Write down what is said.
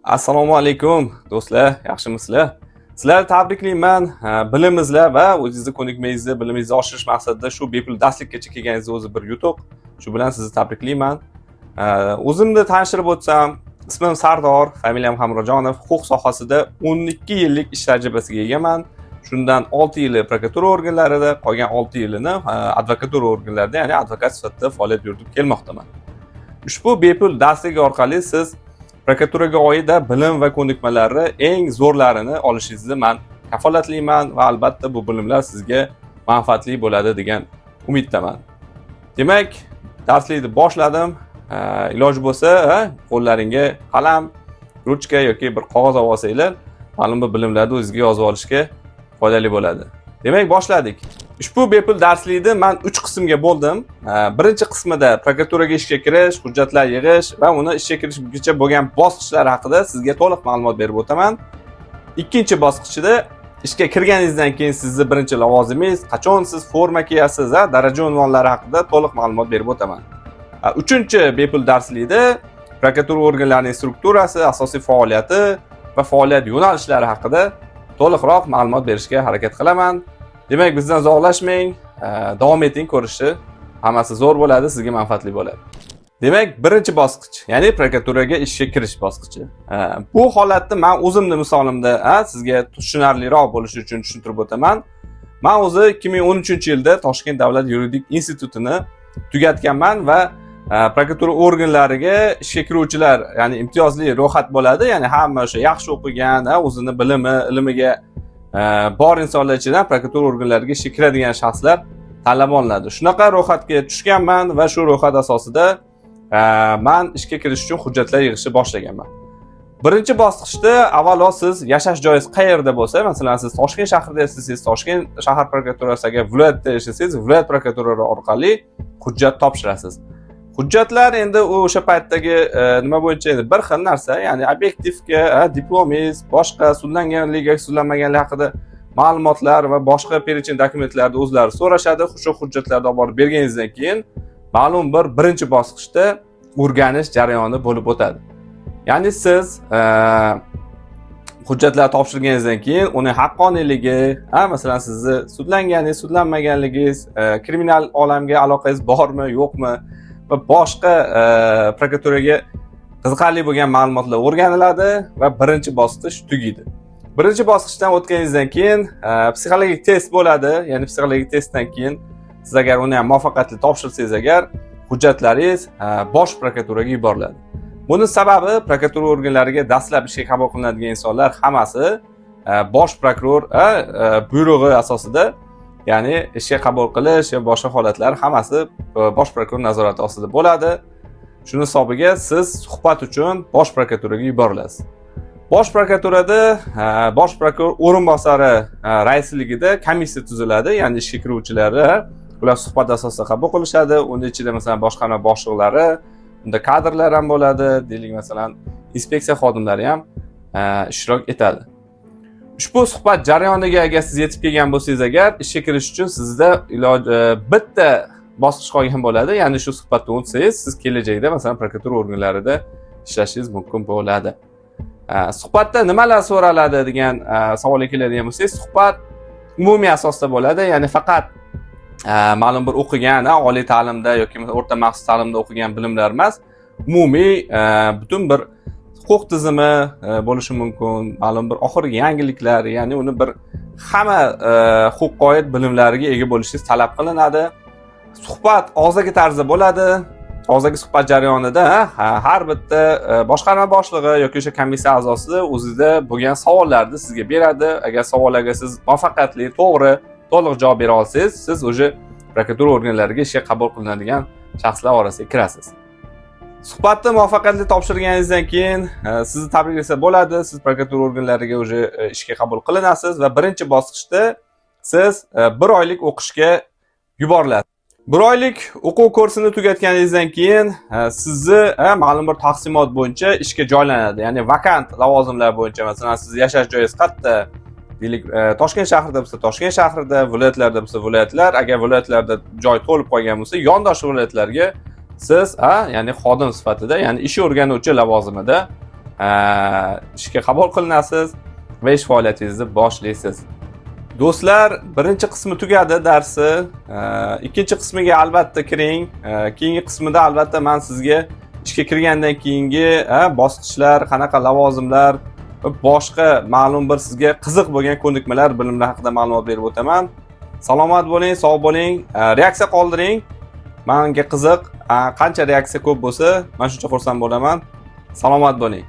Assalomu alaykum do'stlar, yaxshimisizlar? Sizlarni tabriklayman. Bilimingizlar va o'zingizni ko'nikmangizni, bilimingizni oshirish maqsadida shu bepul darslikkacha kelganingiz o'zi bir yutuq. Shu bilan sizni tabriklayman. O'zimni tanishtirib o'tsam, ismim Sardor, familiyam Hamrojonov. Huquq sohasida 12 yillik ish tajribasiga egaman. Shundan 6 yili prokuratura organlarida, qolgan 6 yilini advokatura organlarida, ya'ni advokat sifatida faoliyat yuritib kelmoqdaman. Ushbu bepul darslik orqali siz prokuraturaga oid bilim va ko'nikmalarni eng zo'rlarini olishingizni men kafolatlayman va albatta bu bilimlar sizga manfaatli bo'ladi degan umiddaman. Demak, darslikni boshladim. Iloji bo'lsa, qo'llaringga qalam, ruchka yoki bir qog'oz olib olsanglar, ma'lum bir bilimlarni o'zingizga yozib olishga foydali bo'ladi. Demak, boshladik. Ushbu bepul darslikni men 3 qismga bo'ldim. Birinchi qismida prokuraturaga ishga kirish, hujjatlar yig'ish va uni ishga kirishgacha bo'lgan bosqichlar haqida sizga to'liq ma'lumot berib o'taman. Ikkinchi bosqichda ishga kirganingizdan keyin sizning birinchi lavozimingiz, qachon siz forma kiyasiz, daraja unvonlari haqida to'liq ma'lumot berib o'taman. Uchinchi bepul darslikda prokuratura organlarining strukturasi, asosiy faoliyati va faoliyat yo'nalishlari haqida to'liqroq ma'lumot berishga harakat qilaman. Demak, bizdan uzoqlashmang, davom eting ko'rishni. Hammasi zo'r bo'ladi, sizga manfaatli bo'ladi. Demak, birinchi bosqich, ya'ni prokuraturaga ishga kirish bosqichi. Bu holatni men o'zimning misolimda sizga tushunarliroq bo'lishi uchun tushuntirib o'taman. Men o'zi 2013-yilda Toshkent davlat yuridik institutini tugatganman va prokuratura organlariga ishga kiruvchilar, ya'ni imtiyozli ro'yxat bo'ladi, ya'ni hamma o'sha yaxshi o'qigan, o'zini bilimi, ilmiga bor insonlar ichidan prokuratura organlariga ishga kiradigan shaxslar tanlab olinadi. Shunaqa ro'yxatga tushganman va shu ro'yxat asosida men ishga kirish uchun hujjatlar yig'ishni boshlaganman. Birinchi bosqichda avvalo siz yashash joyingiz qayerda bo'lsa, masalan siz Toshkent shahrida yashaysiz, Toshkent shahar prokuraturasiga, viloyatda yashaysiz, viloyat prokuraturalari orqali hujjat topshirasiz. Hujjatlar endi o'sha paytdagi nima bo'yicha edi? Bir xil narsa, ya'ni obyektivga, diplomingiz, boshqa sudlanganligi, sudlanmaganligi haqida ma'lumotlar va boshqa perechon dokumentlarni o'zlari so'rashadi. Shu hujjatlarni olib borib berganingizdan keyin ma'lum bir birinchi bosqichda o'rganish jarayoni bo'lib o'tadi. Ya'ni siz hujjatlar topshirganingizdan keyin uning haqqoniyligi, masalan sizni sudlanganingiz, sudlanmaganligingiz, kriminal olamga aloqangiz bormi, yo'qmi va boshqa prokuraturaga qiziqarli bo'lgan ma'lumotlar o'rganiladi va birinchi bosqich tugaydi. Birinchi bosqichdan o'tganingizdan keyin psixologik test bo'ladi. Ya'ni psixologik testdan keyin siz agar uni ham muvaffaqiyatli topshirsangiz agar hujjatlaringiz bosh prokuraturaga yuboriladi. Buning sababi prokuratura organlariga dastlab ishga qabul qilinadigan insonlar hammasi bosh prokuror buyrug'i asosida, ya'ni ishga qabul qilish va boshqa holatlar hammasi bosh prokuror nazorati ostida bo'ladi. Shuni hisobiga siz suhbat uchun bosh prokuraturaga yuborilasiz. Bosh prokuraturada bosh prokuror o'rinbosari raisligida komissiya tuziladi, ya'ni ishga kiruvchilari ular suhbat asosida qabul qilishadi. Unda ichida masalan boshqarma boshliqlari, unda kadrlar ham bo'ladi, deylik masalan inspeksiya xodimlari ham ishtirok etadi. Ushbu suhbat jarayoniga agar siz yetib kelgan bo'lsangiz agar, ishga kirish uchun sizda bitta bosqich qolgan bo'ladi. Ya'ni shu suhbatdan o'tsangiz, siz kelajakda masalan prokuratura organlarida ishlashingiz mumkin bo'ladi. Suhbatda nimalar so'raladi degan savolga keladigan bo'lsangiz, suhbat umumiy asosda bo'ladi. Ya'ni faqat ma'lum bir o'qigan, oliy ta'limda yoki o'rta maxsus ta'limda o'qigan bilimlar emas, umumiy butun bir huquq tizimi bo'lishi mumkin, ma'lum bir oxirgi yangiliklar, ya'ni uni bir hamma huquqqa oid bilimlarga ega bo'lishingiz talab qilinadi. Suhbat og'zaki tarzda bo'ladi. Og'zaki suhbat jarayonida har bitta boshqarma boshlig'i yoki o'sha komissiya a'zosi o'zida bo'lgan savollarni sizga beradi. Agar savollarga siz muvaffaqiyatli, to'g'ri, to'liq javob bera olsangiz, siz o'sha prokuratura organlariga ishga qabul qilinadigan shaxslar orasiga kirasiz. Suhbatni muvaffaqiyatli topshirganingizdan keyin sizni tabriklasa bo'ladi. Siz prokuratura organlariga o'sha ishga qabul qilinasiz va birinchi bosqichda siz 1 oylik o'qishga yuborilasiz. 1 oylik o'quv kursini tugatganingizdan keyin sizni ma'lum bir taqsimot bo'yicha ishga joylanadi. Ya'ni vakant lavozimlar bo'yicha, masalan siz yashash joyingiz qayerda? Deylik, Toshkent shahrida bo'lsa Toshkent shahrida, viloyatlarda bo'lsa viloyatlar, agar viloyatlarda joy to'lib qolgan bo'lsa, yondosh viloyatlarga siz ya'ni xodim sifatida, ya'ni ish o'rganuvchi lavozimida ishga qabul qilinasiz va ish faoliyatingizni boshlaysiz. Do'stlar, birinchi qismi tugadi darsi. Ikkinchi qismiga albatta kiring. Keyingi qismida albatta men sizga ishga kirgandan keyingi bosqichlar, qanaqa lavozimlar va boshqa ma'lum bir sizga qiziq bo'lgan ko'nikmalar, bilimlar haqida ma'lumot berib o'taman. Salomat bo'ling, sog' bo'ling, reaksiya qoldiring. Menga qiziq, qancha reaksiya ko'p bo'lsa, men shuncha xursand bo'laman. Salomat bo'ling.